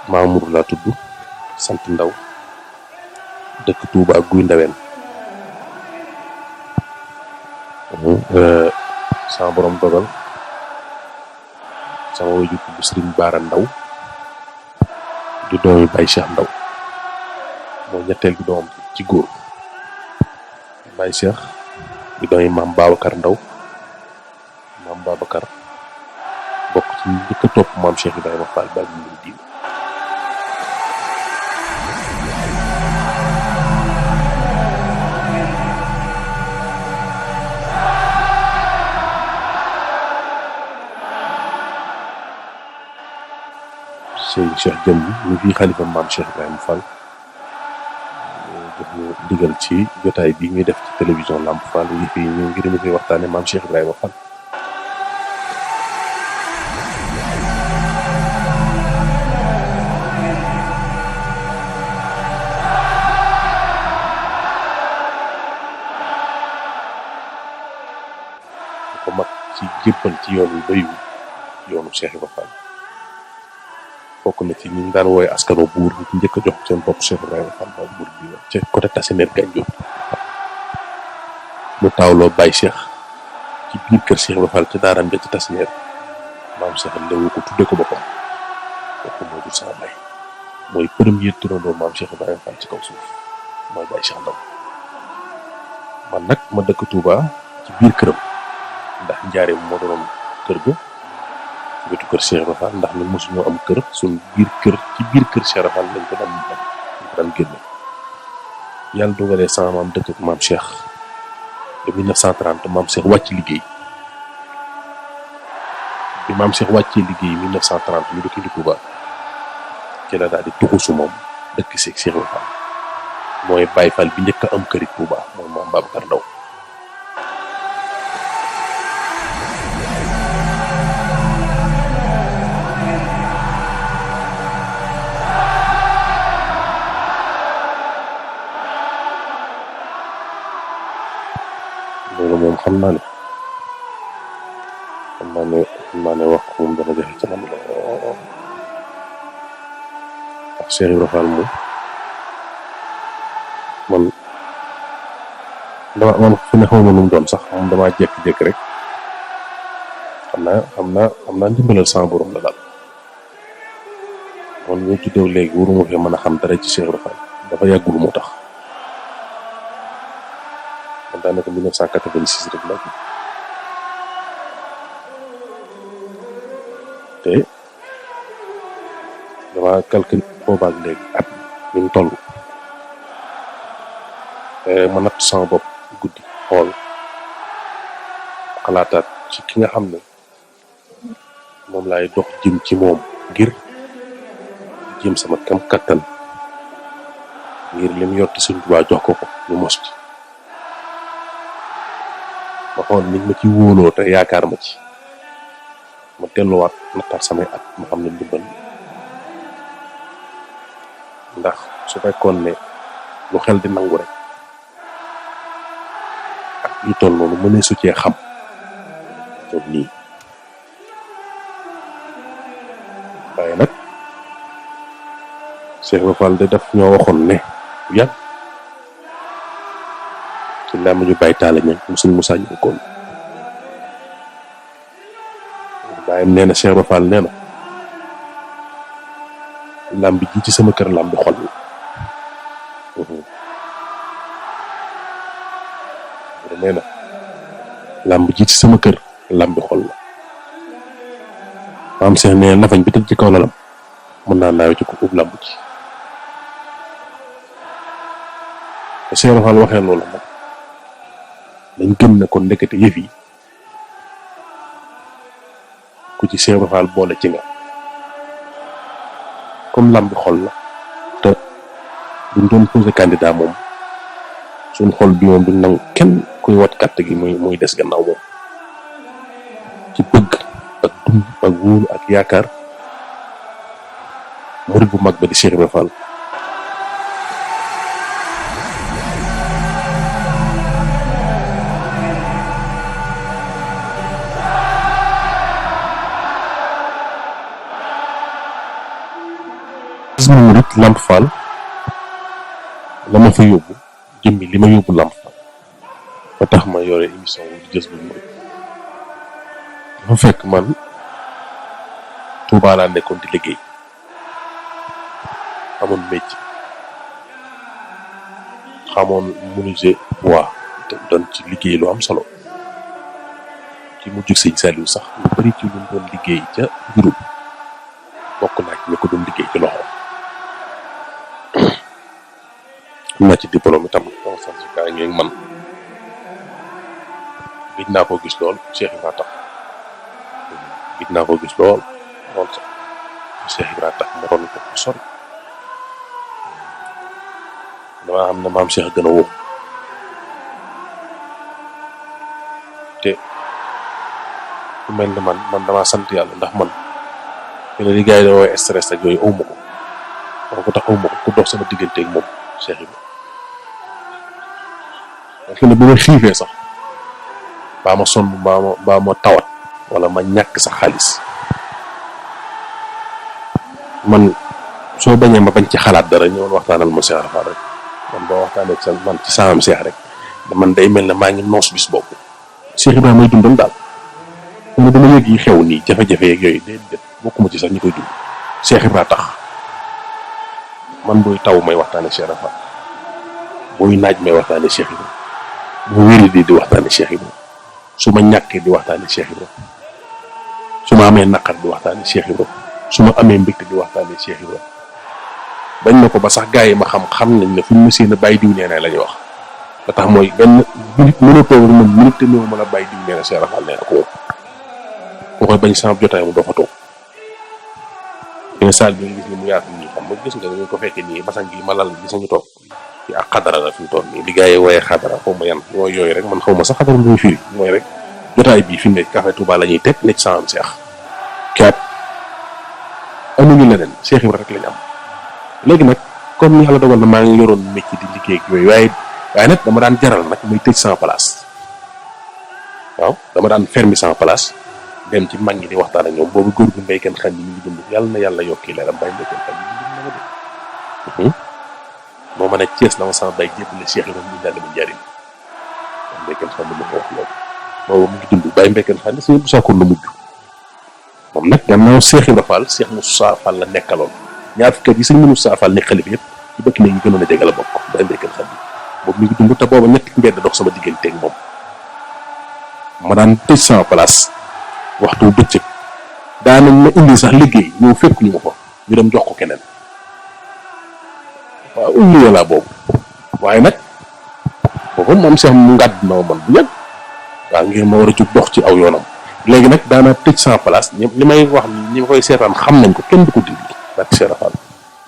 Mamour laa tudd sant Ndaw dëkk Touba ak Guy Ndaween. sama borom dogal sama waajur tudd Serigne Bara Ndaw di doomi Baye Cheikh Ndaw moo ñetteel bi doomam ci góor. Baye Cheikh di doomi maam Babacar Ndaw maam Babacar bokk ci njëkk a topp maam Cheikh Ibrahima Fall ba ñu diin. Sëñ Cheikh Jëm ñu fi xalifa maam Cheikh Ibrahima Fall jox ñu digal ci jotaay bi ñuy def ci télévision Lamp Fall yi fi ñu ngir ñu fi waxtaane maam Cheikh Ibrahima Fall. ko mag ci jébbal ci yoon yu bëri yoonu Cheikh Ibrahima Fall bokk na ci ñu daan wooye askano buur bi njëkk a jox seen bopp Cheikh Ibrahima Fall ba buur bi ca côté Tassinère Gandiol mu taawloo Baye Cheikh ci biir kër Cheikh Ibrahima Fall ci daaram ja ci Tassinère maam Cheikh lewu ko tudde ko boppam kooku moo jur sama baay mooy premier turandoo maam Cheikh Ibrahima Fall ci kaw suuf mooy Baye Cheikh Ndaw man nag ma dëkk Touba ci biir këram ndax njaare moo doon kër ga wetu kër Cheikh Ibrahima Fall ndax ñun mosuñoo am kër suñ biir kër ci biir kër Cheikh Ibrahima Fall lañ ko daan génne. yàlla dogalee sama maam dëkk ak maam Cheikh de 1930 maam Cheikh wàcc liggéey bi maam Cheikh wàccee liggéey 1930 ñu dëkk di Touba ci la daal di tuxusu moom dëkk si Cheikh Ibrahima Fall mooy Baye Fall bi njëkk a am këri Touba mooy maam Babacar Ndaw loolu moom xam naa ne wax ko moom dana jafe ci man la ndax Cheikh Ibrahima Fall moom man fi ne xaw ma nu mu doon sax moom damaa jékki-jékki rek xam naa ndimbalal sama borom la daal man ñu juddoo léegi waruma fi mën a xam dara ci Cheikh Ibrahima Fall dafa yàggul moo tax man daanaka 1986 rek la te dama calcul boobaak léegi at mi mu toll ma natt sama bopp guddi xool xalaataat ci ki nga xam ne moom laay dox jëm ci moom ngir jëm sama kam kattan ngir lim yotti Sëñ Tuubaa jox ko ñu mos ci ma xool nit ma ci wóoloo te yaakaar ma ci ma delluwaat nattaat samay at ma xam ne ndimbal ndax su fekkoon ne lu xel di nangu rek ak yu toll noonu mënee su cee xam toog nii waaye nag Cheikh Ibrahima Fall de daf ñoo waxoon ne yàgg ci làmb ñu bàyyi taale ña musul musaa ñu koon bàyyam nee na Cheikh Ibrahima Fall nee na làmb ji ci sama kër làmb xol la nee na làmb ji ci sama kër làmb xol la maam Cheikh nee na nafañ bi tëdd ci kaw lalam mën naa naaw ci ko ub làmb ji te Cheikh Ibrahima Fall waxee loolu nag dañ gëm ne kon ndekete yëf yi ku ci Cheikh Ibrahima Fall boole ci nga comme lambi xol la te duñ doon posé candidat moom suñ xol bi moom duñ nangu kenn kuy wat kàtt gi muy des gannaaw moom ci bëgg ak dund ak wóolu ak yaakaar murid bu mag ba di Cheikh Ibrahima Fall Jazboul Mouride Lamp Fall la ma fa yóbbu jëmmi li ma yóbbu Lamp Fall ba tax ma yore émission wu Jazboul Mouride dafa fekk man Touba laa nekkoon di liggéey amoon métier xamoon menuisier bois te doon ci liggéey lu am solo ci mujj sëñ Saliou sax lu bari ci lu doon liggéey ca groupe bokk naa ci ñu ko doon liggéey ci loxo am naa ci diplôme itam donc certificat yi man gis naa ko gis lool Cheikh Ibra tax gis naa ko gis lool sax Cheikh Ibra tax ma ron ko sori dama xam ne maam Cheikh gën a wóor te ku mel ne man damaa sant yàlla ndax man te li gars yi da woowe stress ak yooyu awma ko wax ko tax awma ko ku dox sama diggante ak moom Cheikh Ibra fi ne bu ma xiifee sax baa ma sonn baa ma tawat wala ma ñàkk sax xaalis man soo bañee ma bañ ci xalaat dara ñëwoon waxtaanal ma Cheikh Rafal rek man boo waxtaanee ak man ci saamam Cheikh rek man day mel ne maa ngi noos bis boobu Cheikh Ibra may dundal daal kon dama yëg yi xew nii jafe-jafe yeeg yooyu déedéet bokkuma ci sax ñi koy dund Cheikh Ibra tax man booy taw may waxtaanee Cheikh Rafal booy naaj may waxtaanee Cheikh Ibra bu wéri di waxtaane Cheikh Ibra su ma ñàkkee di waxtaane Cheikh Ibra su ma amee naqar di waxtaane Cheikh Ibra su ma amee mbégte di waxtaane Cheikh Ibra bañ na ko ba sax gars yi ma xam nañ ne fu ñu ma seen a bàyyi diw nee na la ñuy wax ba tax mooy benn minute mën a toog ak man minute te néew ma la bàyyi diw nee na Cheikh Rafal nee na ko moom ku koy bañ sama jotaay mu doo fa toog dina saal bi nga gis ni mu yaatu nii xam nga gis nga ñu ko fekkee nii basan gi ma lal gis nga ñu toog ci ak xadara la fi mu toll nii li gars yi wooyee xadara xaw ma yan mooy yooyu rek man xaw ma sax xadara muy firi mooy rek jotaay bii fi mu ne Café Touba la ñuy teg nekk sama am Cheikh kaat amuñu leneen Cheikh Ibra rek lañ am léegi nag comme yàlla dogal na maa ngi yoroon métier di liggéey ak yooyu waaye nag dama daan jaral nag muy tëj sama place waaw dama daan fermer sama place dem ci mag ñi di waxtaan ak ñoom boobu góor gu mbéykan xam ni mi ngi dund yàlla na yàlla yokki leeram bàyyi mbéykan xam ni mi ngi dund na ma de moo ma ne Thiès la ma sama bay jébbale Cheikh Ibra ñu daal ma njariñ bàyyi mbéykan xam ni ma ko wax loolu boobu mu ngi dund bàyyi mbéykan xam ni suñu bu saakoon la mujj moom nag gannaaw Cheikh Ibra Fall Cheikh Moussa Fall la nekkaloon ñaar fukki at yi sëñ Moussa Fall nekk xalifa yëpp ci bëkk néegi gënoon a jege la bokk bàyyi mbéykan xam ni boobu mi ngi dund te booba ñetti mbedd dox sama digganteeg moom ma daan tëj sama place waxtu bëccëg daanañ ma indi sax liggéey ñëw fekk ñu ma fa ñu dem jox ko keneen waaw ulli laa boobu waaye nag boobu moom Cheikh mu ngàdd na ma man bu yàgg waaw ngir ma war a jóg dox ci aw yoonam léegi nag daana tëj sama place li may wax ñi ma koy seetaan xam nañ ko kenn du ko dindi ak Cheikh Rafal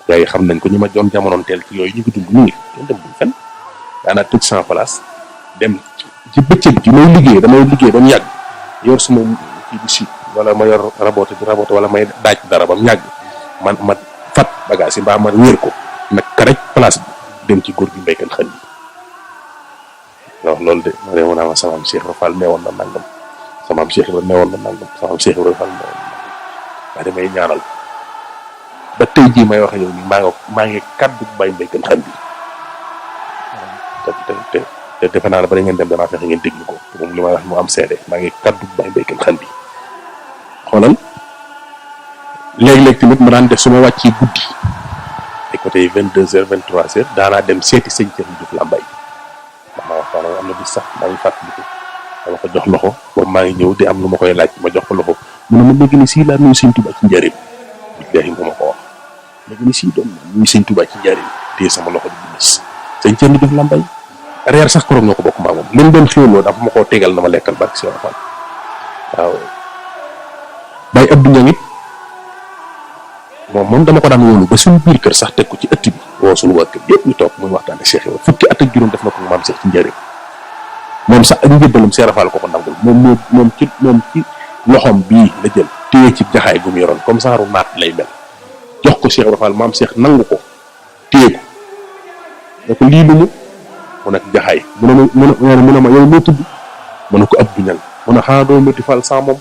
gars yi xam nañ ko ñi ma doon jamonoon teel ci yooyu ñu ko dund ñu ngi kenn dem buñ fenn daana tëj sama place dem ci bëccëg ji may liggéey damay liggéey ba mu yàgg yor suma kii di si wala ma yor raboté wala may daaj dara ba mu yàgg ma fat bagage yi mbaa ma wéer ko nag karaj place bi dem ci góor gi mbéykan xel yi waaw loolu de ma demoon naa ma sama am Cheikh Ibra Fall neewoon na nangam sama am Cheikh Ibra neewoon na nangam sama am Cheikh Ibra Fall neewoon na nangam waa damay ñaanal ba tey jii may wax yow nii maa ngi kaddu bàyyi mbéykan xel bi te defe naa ne bari ngeen dem danaa fexe ngeen déglu ko moom li may wax mu am seede maa ngi kaddu bàyyi mbéykan xel bi xoolal léeg-léeg tamit ma daan def su ma wàccee guddi ay côté 22h 23h daanaa dem seeti sëñ Thierno Diouf Lambaye ndax ma waxtaan am na bis sax maa ngi fàttaliku dama ko jox loxo boobu maa ngi ñëw di am lu ma koy laaj ma jox ko loxo mu ne ma léegi ni sii laa nuyu sëñ Touba ci njëriñ billahi nga ma ko wax léegi ni sii doon nuyu sëñ Touba ci njëriñ téye sama loxo di bis sëñ Thierno Diouf Lambaye reer sax koroog ñoo ko bokk maa moom li mu doon xéwloo dafa ma koo tegal na ma lekkal barke Cheikh Rafal waaw Baye Abdou Niang it moom dama ko daan wóolu ba suñu biir kër sax teg ko ci ëtt bi woo suñu waa kër yëpp ñu toog muy waxtaane Cheikh Ibra fukki at ak juróom def na ko maam Cheikh ci njëriñ moom sax ak njëbbalam Cheikh Rafal ko nangul moom ci loxoom bii la jël téye ci jaxaay gu mu yoroon comme saaru naat lay mel jox ko Cheikh Rafal maam Cheikh nangu ko téye ko ne ko lii lu mu nekk jaxaay mu ne ma yow noo tudd mu ne ko Abdou Niang mu ne xanaa doo métti Fall saa moom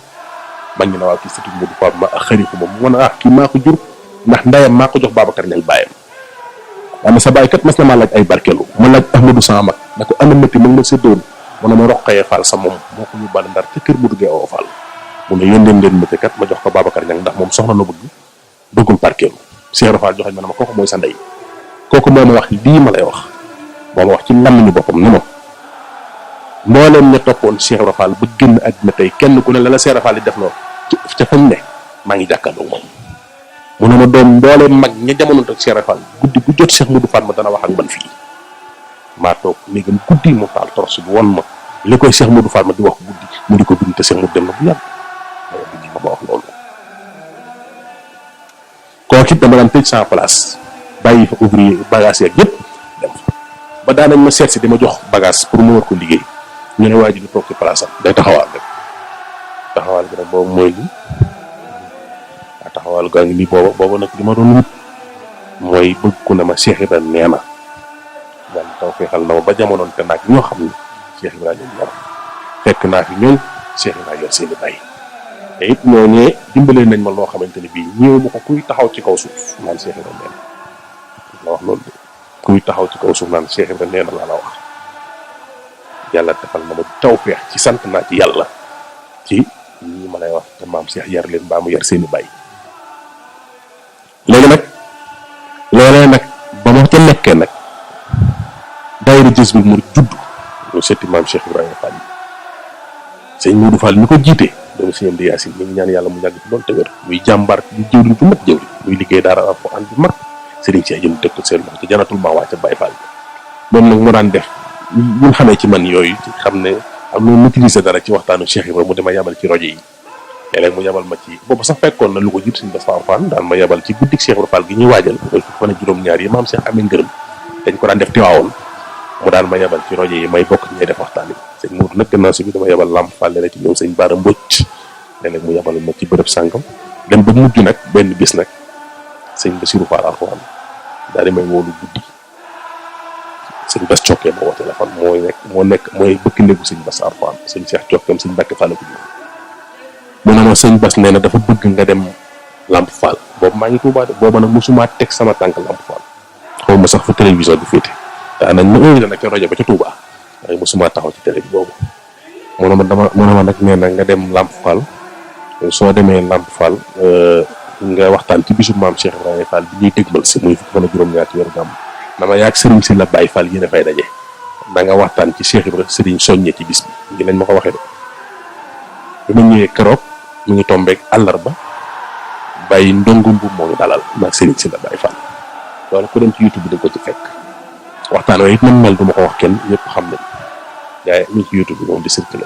bañ na waa kii sëtu Modou Fall ma ak xarit ko moom mu ne kii maa ko jur ndax ndayam maa ko jox Babacar Niang bàyyam waaye sa bàyyi kat mas na maa laaj ay barkeelu ma laaj Ahmadou sama mag ne ko ana métti mu ngi ma séddoon mu ne ma Roqaya Fall sa moom moo ko yóbbaale Ndar ca kër mu duggee oo Fall mu ne yónneen leen métti kat ma jox ko Babacar Niang ndax moom soxna na bëggul barkeelu Cheikh Fall joxañ ma ne ma kooku mooy sa ndey kooku moo ma wax lii ma lay wax moo ma wax ci làmmiñu boppam ne ma mbooleem ña toppoon Cheikh Fall ba génn àddina tey kenn ku ne la Cheikh Fall di def loo ca fañ ne maa ngi jàkkaarloo moom mu ne ma doom mbooleem mag ña jamono ak Cheikh Fall guddi gu jot Cheikh Modou Fall ma dana wax ak man fii maa toog néegam guddi mu taal toros bi won ma li koy Cheikh Modou Fall ma di wax guddi mu di ko bind te Cheikh Modou dem na bu yàgg ma wax loolu kooku it dama daan tëj sans place bàyyi fa ouvrier bagage yeeg yëpp dem fa ba daan nañ ma seet si di ma jox bagage pour mu war ko liggéey ñu ne waa ji du toog ci place am day taxawaal rek taxawaal bi nag boobu mooy li taxawaal gaa ngi nii booba nag li ma doon wut mooy bëgg ku ne ma Cheikh Ibrahima nee na yàlla taw feexal na ma ba jamonoon te naag ñoo xam ne Cheikh Ibrahima leen yar fekk naa fi ñoom Cheikh Ibrahima yor seeni bàyyi te it ñooñee dimbalee nañ ma loo xamante ne bii ñëw ma ko kuy taxaw ci kaw suuf naan Cheikh Ibrahima nee na la wax loolu de kuy taxaw ci kaw suuf naan Cheikh Ibrahima nee na laa la wax yàlla defal na ma taw feex ci sant naa ci yàlla ci ñi ma lay wax te maam Cheikh yar leen mbaa mu yar seeni bàyyi léegi nag loolee nag ba ma ca nekkee nag daayira Jazbul Murid judd ñu seeti maam Cheikh Ibrahima Fall sëñ Modou Fall mi ko jiite doomu sëñ Amdi Yaasin mi ngi ñaan yàlla mu yàgg ci loolu te wér muy jàmbaar di jëwriñ bu mat jëwriñ muy liggéey daara Alxuraan bi mag sëriñ Cheikh jëm dëkk seen loxo ci janatul maa waa ca Baye Fall moom nag mu daan def ñun xamee ci man yooyu ci xam ne am na maîtriser dara ci waxtaanu Cheikh Ibrahima mu dama yabal ci rajo yi léeg-léeg mu yabal ma ci boobu sax fekkoon na lu ko jiit suñu Bass Fall daan ma yabal ci guddik Cheikh Ibrahima Fall gi ñuy waajal koy fukk fan ak juróom-ñaar yi maam Cheikh amee ngërëm dañ ko daan def Tiwaawoon mu daan ma yabal ci rajo yi may bokk ñuy def waxtaan yi sëñ Mourou nag gannaaw si bi dama yabal Lamp Fall léeg ci ñoom sëñ Baara Mbocc léeg-léeg mu yabal ma ci bërëb sàngam dem ba mujj nag benn bis nag sëñ Bassirou Fall Alxuraan daal di may woolu guddi sëñ Bass Cokkee ma woo téléphone mooy bëkk néegu sëñ Bass Alxuraan sëñ Cheikh Cokkeem sëñ Mbàkke Fall ko jur mu ne ma sëñ Bass nee na dafa bëgg nga dem Lamp Fall boobu maa ngi Tuubaa de booba nag mosumaa teg sama tànk Lamp Fall xaw ma sax fa télévision bi féete daa nañ ma invité nag ca rajo ba ca Tuubaa waaye mosumaa taxaw ci télé bi boobu mu ne ma nag nee na nga dem Lamp Fall soo demee Lamp Fall nga waxtaan ci bisu maam Cheikh Ibrahima Fall bi ñuy dégmal si muy fukk fan ak juróom-ñaar ci weeru gàmm dama yaag sëriñ si la Baye Fall yéen a fay daje da nga waxtaan ci Cheikh Ibrahima sëriñ soññee ci bis bi ngi lañ ma ko waxee de bi ma ñëwee keroog mu ngi tombeeg àllarba Baye ndongum bu moo ngi dalal maag sëriñ si la Baye Fall loolu ku dem ci YouTube bi dañ ko ci fekk waxtaan waaye it man mel du ma ko wax kenn ñëpp xam nañ yaay ñu ci YouTube bi moom di circulé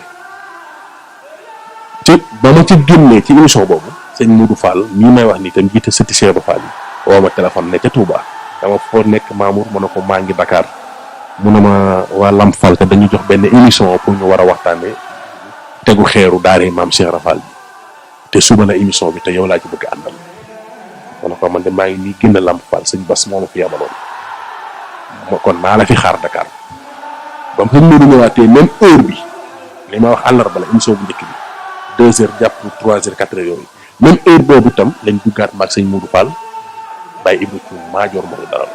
ci ba ma ci génnee ci émission boobu sëñ Modou Fall mii may wax ni tam jiite sëti Cheikh Fall yi woo ma téléphone ne ca Touba dama foo nekk Mamour mu ne ko maa ngi Dakar mu ne ma waa Lamp Fall te dañu jox benn émission pour ñu war a waxtaanee tegu xeeru daare maam Cheikh Fall bi te suba la émission bi te yow laa ci bëgg àndal ma ne ko man de maa ngi nii génn Lamp Fall sëñ Bass moo ma fi yabaloon kon maa la fi xaar Dakar ba mu sëñ Modou ñëwaatee même heure bi li ma wax àllarba la émission bu njëkk bi 2 heures jàpp 3 heures 4 heures yooyu même heure boobu itam lañ duggaat maag sëñ Modou Fall Baye Ibou Thioune maajoor moo dara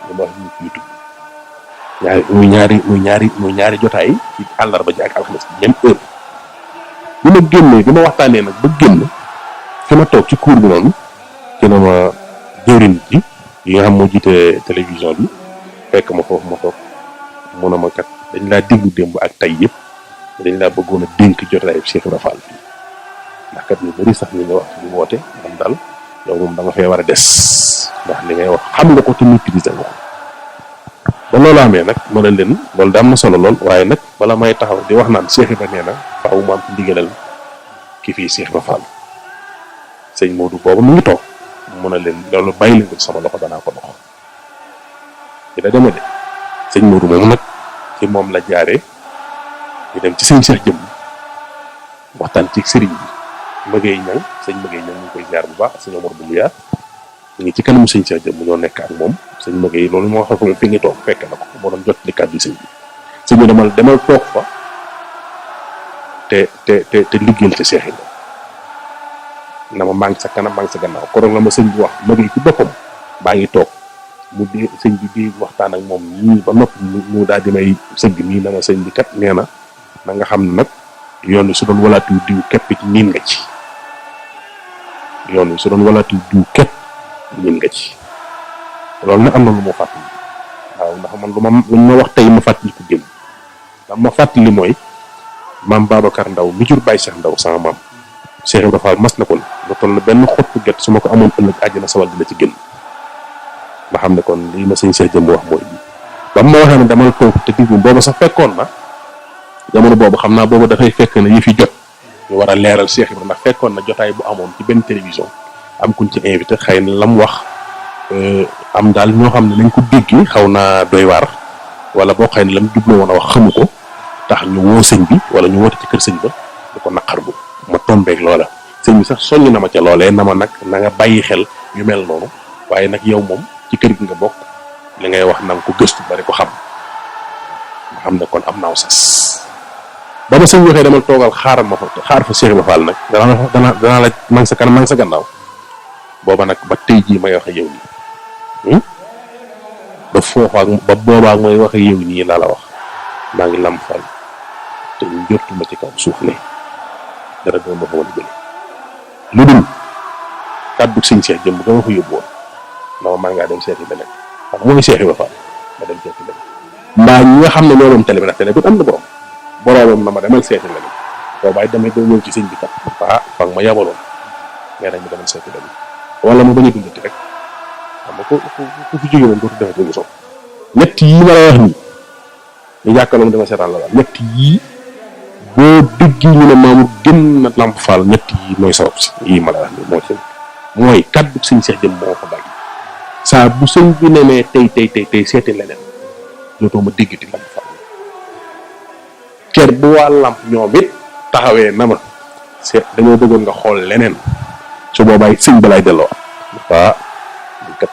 li ma wax ñu ci YouTube muy ñaari jotaay ci àllarba ji ak alxames bi même heure bi ma génnee bi ma waxtaanee nag ba génn fi ma toog ci cour bi noonu ci la ma jëwriñ ji yi nga xam moo jiite télévision bi fekk ma foofu ma toog mun a ma kat dañ laa déglu démb ak tay yëpp dañ laa bëggoon a dénk jotaay Cheikh Ibrahima Fall fii ndax kat ñu bëri sax ñu nga wax ci woote man daal yow moom da nga fee war a des ndax li ngay wax xam nga ko te maîtriser nga ko ba loolu amee nag ma ne leen loolu da am na solo lool waaye nag bala may taxaw di wax naan Cheikh Ibrahima nee na faaw mu am ci ndigalal ki fii Cheikh Ibrahima Fall sëñ Modou boobu mu ngi toog mu ne leen loolu bàyyi leen ko ci sama loxo danaa ko dox dina deme de sëñ Modou moomu nag ci moom la jaaree ñu dem ci sëñ Cheikh jëm waxtaan ci sëriñ bi Mëgey Ñang sëñ Mëgey Ñang ñu koy jaar bu baax sëñ Omar bu mu yaar ñu ngi ci kanamu sëñ Cheikh jëm ñoo nekk ak moom sëñ Mëgey loolu moo xam fi ngi toog fekk na ko moo doon jot li kàddu sëñ bi sëñ bi demal toog fa te liggéeyal ci Cheikh Ibrahima na ma maa ngi sa kanam maa ngi sa gannaaw koroog la ma sëñ bi wax mag yi ci boppam baa ngi toog mu dee sëñ bi di waxtaan ak moom ñii ba noppi mu daal di may sëgg nii na ma sëñ bi kat nee na na nga xam ne nag yoon wi su doon walaatu diw képp ci niin nga ci yoon wi su doon walaatu diw képp niin nga ci loolu nag am na lu ma fàttali waaw ndax man lu ma wax tey ma fàttali ko jëm ndax ma fàttali mooy maam Babacar Ndaw mi jur Baye Cheikh Ndaw sama maam Cheikh Ibrahima Fall mas na ko lu toll na benn xottu get su ma ko amoon ëllëg àjjana sawal dina ci gën ma xam ne kon lii ma sëñ Cheikh jëm wax mooy lii ba ma waxee ne damal toog te diggu booba sax fekkoon na jamono boobu xam naa booba dafay fekk ne yi fi jot ñu war a leeral Cheikh Ibrahima ndax fekkoon na jotaay bu amoon ci benn télévision am kuñ ci invité xëy na lam wax am daal ñoo xam ne lañ ko déggee xaw naa doy waar wala boo xëy na lam jubloo woon a wax xamu ko tax ñu woo sëñ bi wala ñu woote ci kër sëñ ba di ko naqar bu ma tombeeg loola sëñ bi sax soññ na ma ca loolee na ma nag na nga bàyyi xel yu mel noonu waaye nag yow moom ci kër gi nga bokk li ngay wax na nga ko gëstu bari ko xam ma xam ne kon am naaw sas ba ma sëñ waxee demal toogal xaar fa Cheikh Ibrahima Fall nag danaa la maa ngi sa kanam maa ngi sa gannaaw booba nag ba tey jii may wax ak yow nii ba foofa ba boobaa mooy wax ak yow nii laa la wax maa ngi lam fal te njortuma ci kaw suuf ne dara dina ma fa wala jële lu dul kàddu sëñ Cheikh jëm ga ma fa yóbbu woon non man ngaa dem seeti leneen xam mooy Cheikh Ibrahima Fall ma dem seeti leneen mbaa ñi nga xam ne ñoo doon télé bi ndax télé bi am na boromam na ma demal seeti leneen boobaay damay doo ñëw ci sëñ bi kat fa ma yabaloon mais dañ ma demal seeti leneen wala mu bañ a dundati rek xam nga ku fi jógee moom dootu defati émission ñett yii ma la wax nii ñu jàkkaarloo dama seetaan la daal ñett yii boo déggee ñu ne Mamour gën na Lamp Fall ñett yii mooy sabab si yii ma la wax nii moo ci mooy kàddu sëñ Cheikh jëm moo ko bàyyi saa bu sëñ bi nemee tey seeti leneen dootoo ma déggati Lamp Fall ker bu waa Lamp ñoom it taxawee na ma seet dañoo bëggoon nga xool leneen su boobaay sëñ ba lay delloo li kat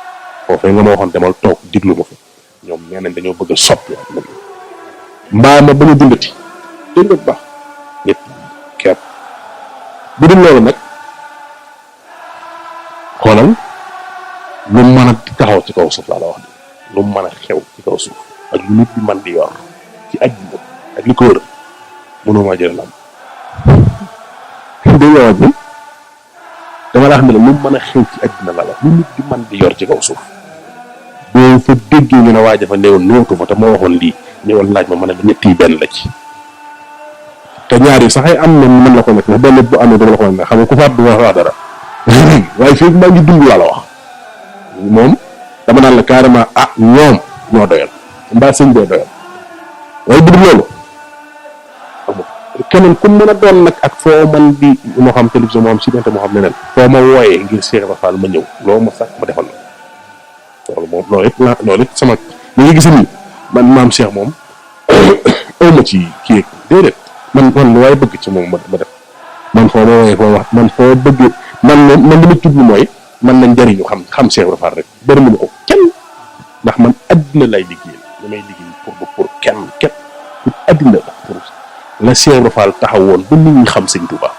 foofee nga ma waxoon demal toog diglu ma fa ñoom nee nañ dañoo bëgg a soppi mbaa ma bañ a dundati dégg nga bu baax nit kepp bu dul loolu nag xoolal lu mën a taxaw ci kaw suuf laa la wax de lu mën a xew ci kaw suuf ak lu nit di man di yor ci àddina ak li ko wër mënoo maa jël lam dégg nga wax bi dama la xam ne lu mën a xew ci àddina la wax lu nit di man di yor ci kaw suuf boo fa déggee ñu ne waa jafa néewoon nootu fa te moo waxoon lii ñëwal laaj ma mën a ñett yi benn la ci te ñaar yi sax ay am na mën la ko nekk ndax benn bu amee dama la ko nekk xam nga ku faat du wax dara waaye fii maa ngi dund laa la wax moom dama naan la carrément ñoom ñoo doyal mbaa sëñ bee doyal waaye bu dul loolu amul keneen ku mën a doon nag ak foo man di moo xam télévision moo xam si moo xam leneen foo ma wooyee ngir Cheikh Ibrahima Fall ma ñëw loo ma sax ma defal loolu moom loolu it sama li nga gis nii man maam Cheikh moom awma ci kii déedéet man lu waaye bëgg ci moom ma def man foo ma wooyee foo wax man foo bëgg man li ma jublu mooy man nañ njëriñu xam Cheikh Ibrahima Fall rek bëri mu ko kenn ndax man addina lay liggéeyal li may liggéey pour kenn képp pour addina pour la Cheikh Ibrahima Fall taxaw woon ba nit ñi xam sëñ Touba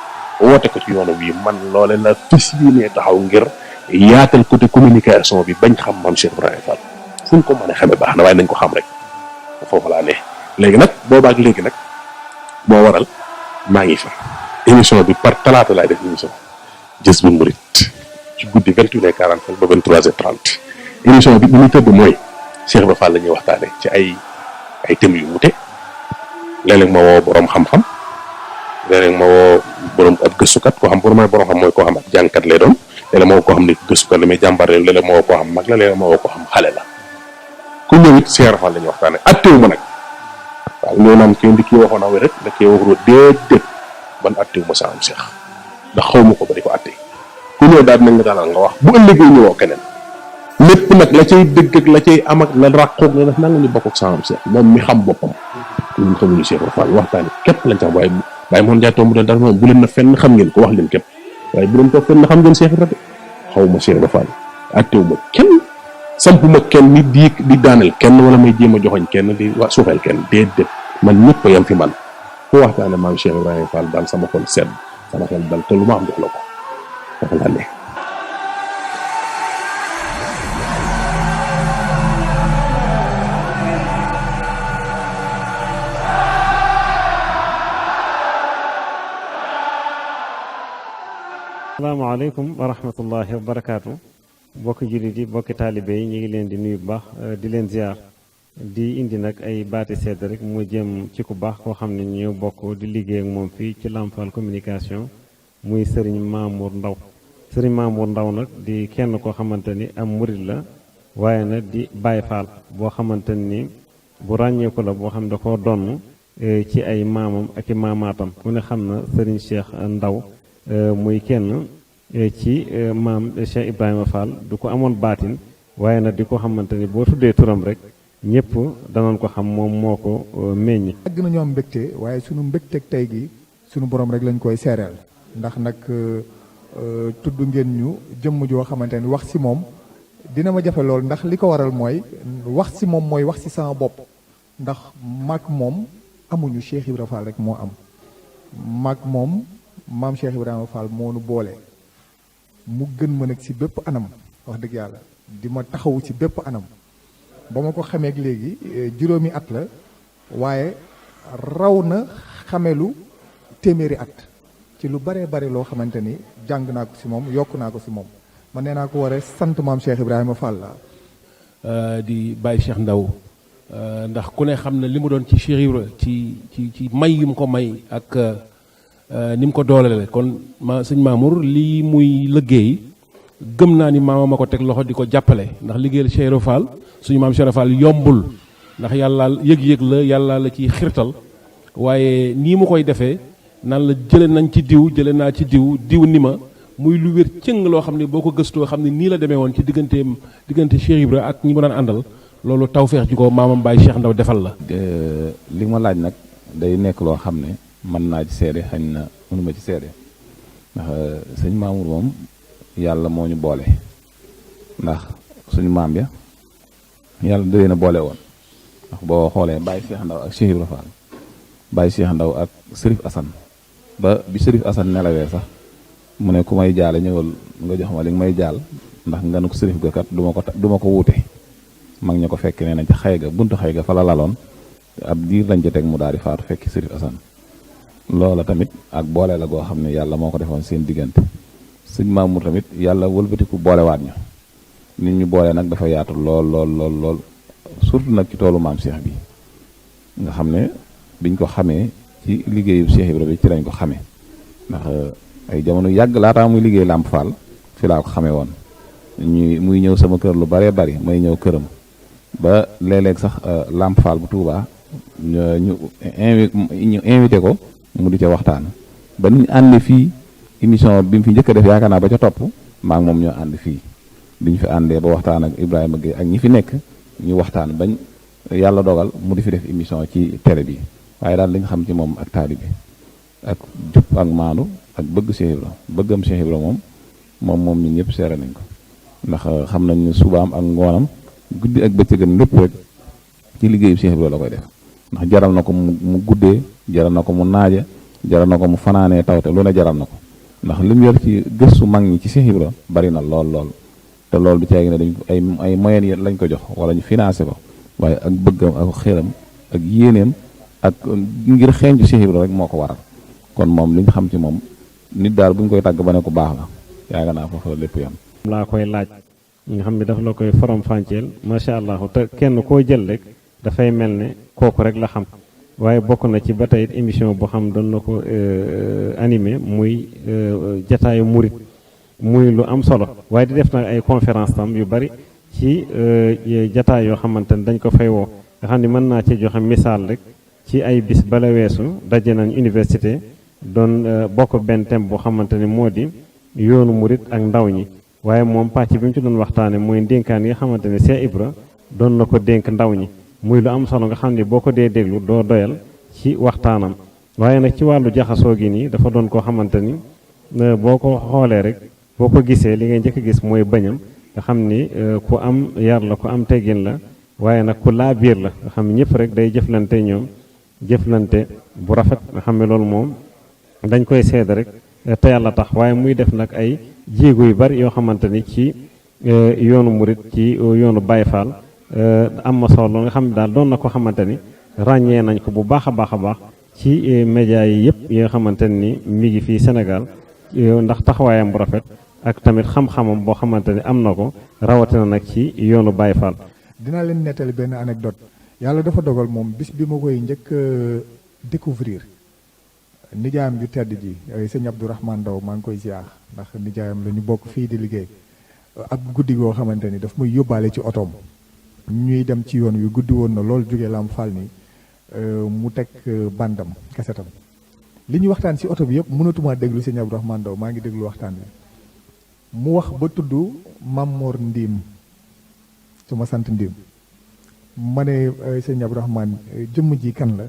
woote ko ci yoonu wi man loole la fas yéenee taxaw ngir yaatal côté communication bi bañ xam maam Cheikh Ibrahima Fall fu ñu ko mën a xamee baax na waaye nañ ko xam rek foofu laa ne léegi nag boobaak léegi nag moo waral maa ngi fa émission bi par talaata laay def émission Jazboul Mouride ci guddi 21h45 ba 23h30 émission bi li muy tëdd mooy Cheikh Ibrahima Fall la ñuy waxtaane ci ay thèmes yu wute léeg-léeg ma woo borom xam-xam léeg-léeg ma woo borom ab gëstukat koo xam borom xam mooy koo xam ab jàngkat lay doon léeg-léeg ma woo koo xam ne gëstukat la may jàmbar léeg-léeg ma woo koo xam mag la léeg-léeg ma woo koo xam xale la ku ñëw it Cheikh Ibrahima Fall la ñuy waxtaane attewu ma nag waaw ñoo naan kii kii waxoon na rek da kii waxul déedéet ban attewu ma sa am Cheikh ndax xaw ma ko ba di ko atte ku ñëw daal dinañ nga dalal nga wax bu ëllëgee ñëwoo keneen lépp nag la cay dëgg ak la cay am ak la ràqoog la def nanga ñu bokk ak sa am Cheikh moom mi xam boppam ñun xamuñu Cheikh Ibrahima Fall waxtaane képp lañ sax waaye moon jaay tomb doon dara moom bu leen na fenn xam ngeen ko wax leen képp waaye bu leen toog fenn xam ngeen Cheikh Ibrahima xaw ma Cheikh Ibrahima Fall attewu ma kenn sampuma kenn nit di daaneel kenn wala may jéem a joxoñ kenn di suufeel kenn déedéet man ñëpp a yam fi man fu waxtaane maam Cheikh Ibrahima Fall daal sama xol sedd sama xel dal te lu ma am jox la ko foofu laa ne. asalaamaaleykum wa rahmatullahi wa barakaatu. bokki jullit yi bokki taalibe yi ñu ngi leen di nuyu bu baax di leen ziar di indi nag ay baati sedd rek mu jëm ci ku baax koo xam ne ñu bokk di liggéey ak moom fii ci Lamp Fall communication muy Serigne Mamour Ndaw Serigne Mamour Ndaw nag di kenn koo xamante ni am murit la waaye nag di Baye Fall boo xamante ni bu ràññeeku la boo xam ne da koo donn ci ay maamam ak i maamaatam ku ne xam na Serigne Cheikh Ndaw muy kenn ci maam Cheikh Ibrahima Fall du ko amoon baatin waaye nag di ko xamante ni boo tuddee turam rek ñëpp danañ ko xam moom moo ko meññ. yàgg nañoo am mbégte waaye sunu mbégteeg tey gi sunu borom rek lañ koy seereel ndax nag tudd ngeen ñu jëmm joo xamante ni wax si moom dina ma jafe lool ndax li ko waral mooy wax si moom mooy wax si sama bopp ndax maag moom amuñu Cheikh Ibrahima Fall rek moo am maag moom maam Cheikh Ibrahima Fall moo nu boole mu gën ma nag si bépp anam wax dëgg yàlla di ma taxawu ci bépp anam. ba ma ko xamee ak léegi juróomi at la waaye raw na xamelu téeméeri at ci lu baree bare loo xamante ni jàng naa ko si moom yokk naa ko si moom man nee naa ko waree sant maam Cheikh Ibrahima Fall la di Baye Cheikh Ndaw ndax ku ne xam ne li mu doon ci Cheikh Ibra ci may yu mu ko may ak ni mu ko doolele kon sëñ Mamour lii muy liggéey gëm naa ni maama ma ko teg loxo di ko jàppale ndax liggéeyal Cheikh Ibra Fall suñu maam Cheikh Ibra Fall yombul ndax yàlla yëg-yëg la yàlla la ciy xirtal waaye nii mu koy defee nan la jële nañ ci diw jële naa ci diw ni ma muy lu wér cëng loo xam ne boo ko gëstoo xam ne nii la demee woon ci diggante Cheikh Ibra ak ñi mu daan àndal loolu tawfeex ji ko maamam Baye Cheikh Ndaw defal la. li ma laaj nag day nekk loo xam ne mën naa ci seede xañ na mënuma ci seede ndax sëñ Mamour moom yàlla moo ñu boole ndax suñu maam ya yàlla da leen a boole woon ndax boo xoolee Baye Cheikh Ndaw ak Cheikh Ibra Fall Baye Cheikh Ndaw ak Serif Assane ba bi Serif Assane nelawee sax mu ne ku may jaale ñëwal nga jox ma li nga may jaal ndax nga nu ko Serif ga kat du ma ko wuute mag ña ko fekk nee nañ ci xëy ga buntu xëy ga fa la laloon ab diir lañ ca teg mu daal di faatu fekki Serif Assane loola tamit ak boole la goo xam ne yàlla moo ko defoon seen diggante sëñ Mamour tamit yàlla wëlbatiku boolewaat ñu nit ñu boole nag dafa yaatu lool surtout nag ci toolu maam Cheikh bi nga xam ne biñ ko xamee ci liggéeyu Cheikh Ibra bi ci lañ ko xamee ndax ay jamono yàgg laataa muy liggéey Lamp Fall fi laa ko xamee woon muy ñëw sama kër lu baree bari may ñëw këram ba léeg-léeg sax Lamp Fall bu Touba ñu invité ko mu di ca waxtaan ba ñu ànd fii émission bi mu fi njëkk a def yaakaar naa ba ca topp maa ngi moom ñoo ànd fii biñ fi àndee ba waxtaan ak Ibrahima Gueye ak ñi fi nekk ñu waxtaan bañ yàlla dogal mu di fi def émission ci télé bi waaye daal li nga xam ci moom ak taalibe ak jub ak maandu ak bëgg Cheikh Ibra bëggam Cheikh Ibra moom ñun ñëpp seere nañ ko ndax xam nañ ne subaam ak ngoonam guddi ak bëccëgam lépp rek ci liggéeyu Cheikh Ibra la koy def ndax jaral na ko mu guddee jaral na ko mu naaje jaral na ko mu fanaanee tawte lu ne jaral na ko ndax li mu yor ci gëstu mag ñi ci Cheikh Ibra bari na lool te loolu du caagi ne dañ ko ay moyens yi lañ ko jox wala ñu financé ko waaye ak bëggam ak xéram ak yéeneem ak ngir xeeñ ci Cheikh Ibra rek moo ko waral kon moom li ñu xam ci moom nit daal bu ñu koy tàgg ba ne ko baax la yaakaar naa foofu la lépp yam laa koy laaj nga xam ne dafa la koy forom fànceel macha allah te kenn koo jël rek dafay mel ne kooku rek la xam waaye bokk na ci ba tey émission boo xam doon na ko animé muy jataayu murit muy lu am solo waaye di def nag ay conférence tam yu bari ci jataay yoo xamante ne dañ ko fay woo nga xam ne mën naa ci joxe misaal rek ci ay bis bala weesu daje nañ université doon bokk benn thème boo xamante ne moo di yoonu murit ak ndaw ñi waaye moom pàcc bi mu ci doon waxtaane mooy ndénkaan yi nga xamante ne Cheikh Ibra doon na ko dénk ndaw ñi muy lu am solo nga xam ne boo ko dee déglu doo doyal ci waxtaanam waaye nag ci wàllu jaxasoo gi nii dafa doon koo xamante ni boo ko xoolee rek boo ko gisee li ngay njëkk a gis mooy bañam nga xam ni ku am yar la ku am teggin la waaye nag ku laa biir la nga xam ne ñëpp rek day jëflante ñoom jëflante bu rafet nga xam ne loolu moom dañ koy seede rek te yàlla tax waaye muy def nag ay jéego yu bari yoo xamante ni ci yoonu murit ci yoonu Baye Fall am na solo nga xam ne daal doon na ko xamante ni ràññee nañ ko bu baax a baax a baax ci média yi yëpp yi nga xamante ni mi ngi fii Sénégal ndax taxawaayam bu rafet ak tamit xam-xamam boo xamante ni am na ko rawatina nag ci yoonu Baye Fall. dinaa leen nettali benn anecdote yàlla dafa dogal moom bis bi ma koy njëkk découvrir nijaayam ju tedd ji sëñ Abdourahmane Ndaw maa ngi koy ziar ndax nijaayam la ñu bokk fii di liggéey ak guddi goo xamante ni daf muy yóbbaale ci otoom ñuy dem ci yoon wi guddi woon na lool jóge Lam Fall ni mu teg bandam kasetam li ñu waxtaan si oto bi yëpp mënatumaa déglu sëñ Abdourahmane Ndaw maa ngi déglu waxtaan bi mu wax ba tudd Mamor Ndiim su ma sant Ndiim ma ne sëñ Abdourahmane jëmm ji kan la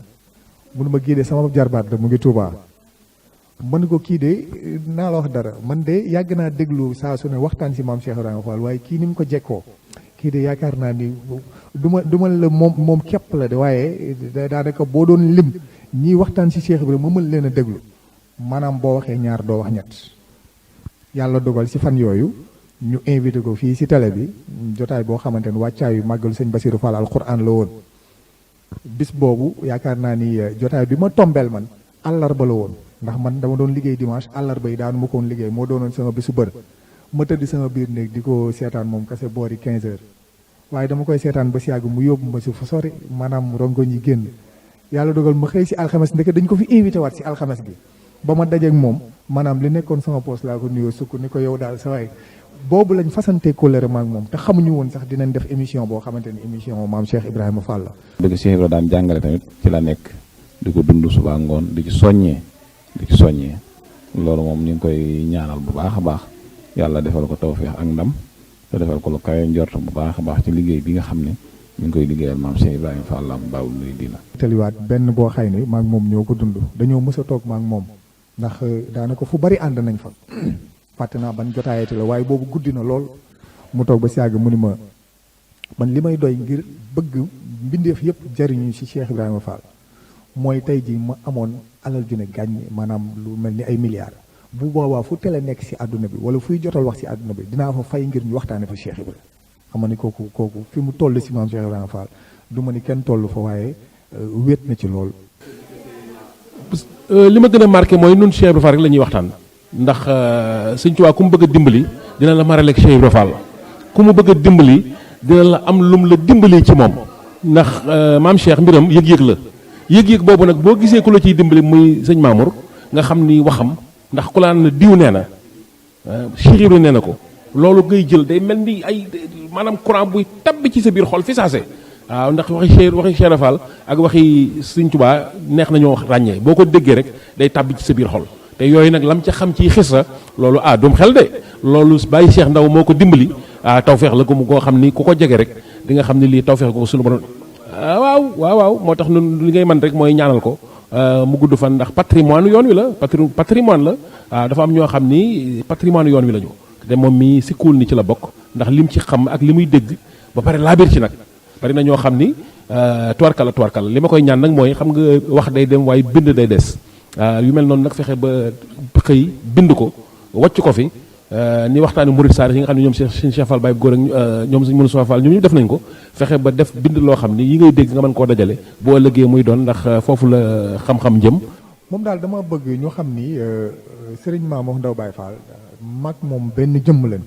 mënu ma génnee sama jarbaat la mu ngi Tuubaa man ko kii de naa la wax dara man de yàgg naa déglu saa su ne waxtaan si maam Cheikh Ibrahima Fall waaye kii ni mu ko jekkoo kii de yaakaar naa ni duma la moom képp la de waaye daanaka boo doon lim ñii waxtaan si Cheikh Ibrahima ma mën leen a déglu maanaam boo waxee ñaar doo wax ñett yàlla dogal si fan yooyu ñu invité ko fii si télé bi jotaay boo xamante ne wàccaayu màggalu sëñ Bassirou Fall alquran la woon bis boobu yaakaar naa ni jotaay bi ma tombeel man àllarba la woon ndax man dama doon liggéey dimanche àllarba yi daanu ma ko woon liggéey moo doonoon sama bisu bër ma tëdd sama biir néeg di ko seetaan moom kese boori 15 heures waaye dama koy seetaan ba si yàgg mu yóbbu ma si fa sori maanaam rongoñ yi génn yàlla dogal ma xëy si alxames ndeke dañ ko fi invité waat si alxames bi ba ma dajeeg moom maanaam li nekkoon sama poos laa ko nuyoo sukk ni ko yow daal sa waay boobu lañ fasante kóllëre maak moom te xamuñu woon sax dinañ def émission boo xamante ni émission maam Cheikh Ibrahima Fall la. dëgg Cheikh Ibrahima daan jàngale tamit ci la nekk di ko dund suba ngoon di ci soññee loolu moom ñu ngi koy ñaanal bu baax a baax yàlla defal ko tawfeex ak ndam te defal ko lu kawe njort bu baax a baax ci liggéey bi nga xam ne ñu ngi koy liggéeyal maam Cheikh Ibrahima Fall la Baabul Muridiina. taliwaat benn boo xay ne maak moom ñoo ko dund dañoo mës a toog maak moom ndax daanaka fu bari ànd nañ fa fàtte naa ban jotaayati la waaye boobu guddi na lool mu toog ba si yàgg mu ni ma man li may doy ngir bëgg mbindeef yëpp jariñu si Cheikh Ibrahima Fall mooy tey ji ma amoon alal ju ne gàññ maanaam lu mel ni ay milliards bu boobaa fu télé nekk si àdduna bi wala fuy jotal wax si àdduna bi dinaa fa fay ngir ñu waxtaane fa Cheikh Ibrahima xam nga ni kooku fi mu toll si maam Cheikh Ibrahima Fall du ma ni kenn toll fa waaye wéet na ci lool. li ma gën a marqué mooy nun Cheikh Ibrahima Fall rek la ñuy waxtaan ndax Sëñ Tuubaa ku mu bëgg a dimbali dina la maraleeg Cheikh Ibrahima Fall ku mu bëgg a dimbali dina la am lum la dimbali ci moom ndax maam Cheikh mbiram yëg-yëg la yëg-yëg boobu nag boo gisee ku la ciy dimbali muy sëñ Mamour nga xam ni waxam ndax ku laan diw nee na Cheikh Ibrahima nee na ko loolu ngay jël day mel ni ay maanaam courant buy tabbi ci sa biir xol fi saase waaw ndax waxi Cheikh Fall ak waxi Sëñ Tuubaa neex nañoo ràññee boo ko déggee rek day tabbi ci sa biir xol te yooyu nag lam ca xam ci xisa loolu doom xel de loolu bàyyi Cheikh Ndaw moo ko dimbali tawfeex la ko mu koo xam ni ku ko jege rek di nga xam ni lii tawfeex ko suñu borom waaw moo tax nun li ngay mën rek mooy ñaanal ko mu gudd fan ndax patrimoine yoon wi la patrimoine la dafa am ñoo xam ni patrimoine yoon wi la ñu te moom mii sikkuwul ni ci la bokk ndax lim ci xam ak li muy dégg ba pare laabir ci nag bari na ñoo xam ni tuwarkala li ma koy ñaan nag mooy xam nga wax day dem waaye bind day des yu mel noonu nag fexe ba xëy bind ko wàcc ko fi ni waxtaani murid saar yi nga xam ne ñoom sëñ Cheikh Fall Baye góor ak ñoom sëñ Moussa Fall ñoom ñu def nañ ko fexe ba def bind loo xam ni yi ngay dégg nga mën koo dajale boo ëllëgee muy doon ndax foofu la xam-xam jëm. moom daal dama bëgg ñu xam ni Serigne Mamour Ndaw Baye Fall mag moom benn jëmm leen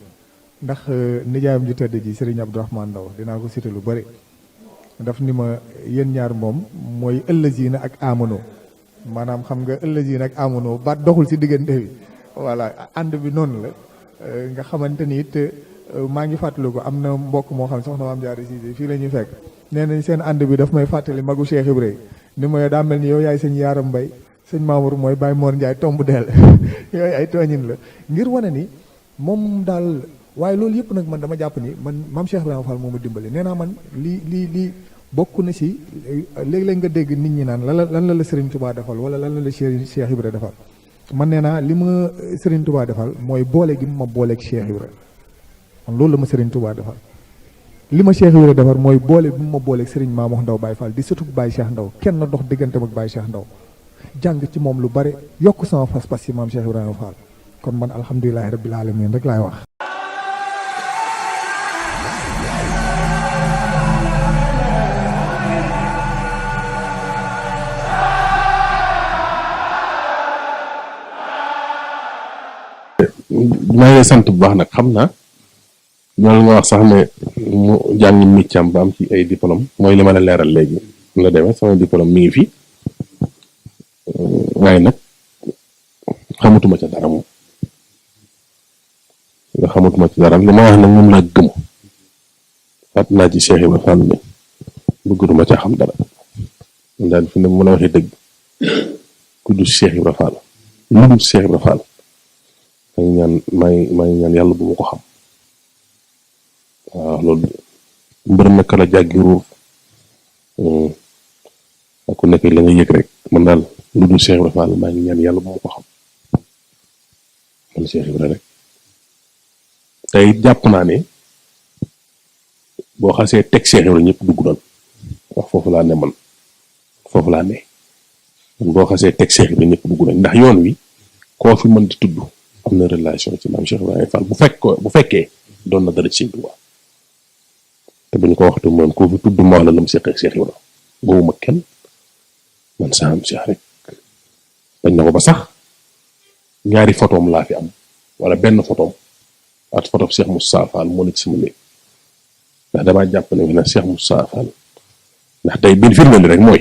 ndax nijaayam ju tëdd ji Serigne Abdourahmane Ndaw dinaa ko cité lu bëri daf ni ma yéen ñaar moom mooy ëllëgina ak amono maanaam xam nga ëllëgina ak amono baat doxul si diggante bi voilà ànd bi noonu la nga xamante ni it maa ngi fàttaliku ko am na mbokk moo xam soxna Maam Jaara Siise fii la ñuy fekk nee nañ seen ànd bi daf may fàttali magu Cheikh Ibrahima ni ma daa mel ni yow yaay sëñ Yaaram Mbay sëñ Mamour mooy Baye Mor Ndiaye tomb deel yooyu ay tooñin la ngir wane ni moom daal waaye loolu yëpp nag man dama jàpp ni man maam Cheikh Ibrahima Fall moo ma dimbali nee naa man lii bokk na si léeg-léeg nga dégg nit ñi naan lan la Serigne Touba defal wala lan la Cheikh Ibrahima defal man nee naa li ma Serigne Touba defal mooy boole gi ma booleeg Cheikh Ibrahima man loolu la ma Serigne Touba defal li ma Cheikh Ibrahima defal mooy boole bi ma booleeg Serigne Mamour Ndaw Baye Fall di sëtub Baye Cheikh Ndaw kenn dox digganteem ak Baye Cheikh Ndaw jàng ci moom lu bari yokk sama pas-pas ci maam Cheikh Ibrahima Fall kon man alhamdulilahi rabbil alamin rek laay wax. maa ngi sant bu baax nag xam naa loolu nga wax sax ne mu jàngi métier ba am ci ay diplôme mooy li ma la leeral léegi la demee sama diplôme mi ngi fi waaye nag xamatuma ca dara moom nga xamatuma ci dara li ma wax nag moom laa gëm fàtt naa ci Cheikh Ibrahima Fall ne bëggatuma ca xam dara daal fi ne mu la waxee dëgg ku du Cheikh Ibrahima Fall lu dul Cheikh Ibrahima Fall maa ngi ñaan yàlla bu ma ko xam waaw loolu mbërëm naka la jàggi ruuf ak ku nekk la nga yëg rek man daal lu dul Cheikh Ibrahima Fall maa ngi ñaan yàlla bu ma ko xam man Cheikh Ibrahima rek tey jàpp naa ne boo xasee teg Cheikh Ibrahima ñëpp dugg doon wax foofu laa ne man foofu laa ne man boo xasee teg Cheikh Ibrahima ñëpp dugg doon ndax yoon wi koo fi mën di tudd am na relation ci maam Cheikh Ibrahima Fall bu fekkee doon na dara ci Sëñ Tuubaa te bu ñu ko waxtu moom koo fi tudd moo la lam seq ak Cheikh Ibrahima boobu ma kenn man saam Cheikh rek bañ na ko ba sax ñaari photom laa fi am wala benn photom at photo Cheikh Moussa Fall moo nekk sama néeg ndax damaa jàpp ne nag Cheikh Moussa Fall ndax tey benn firnde li rek mooy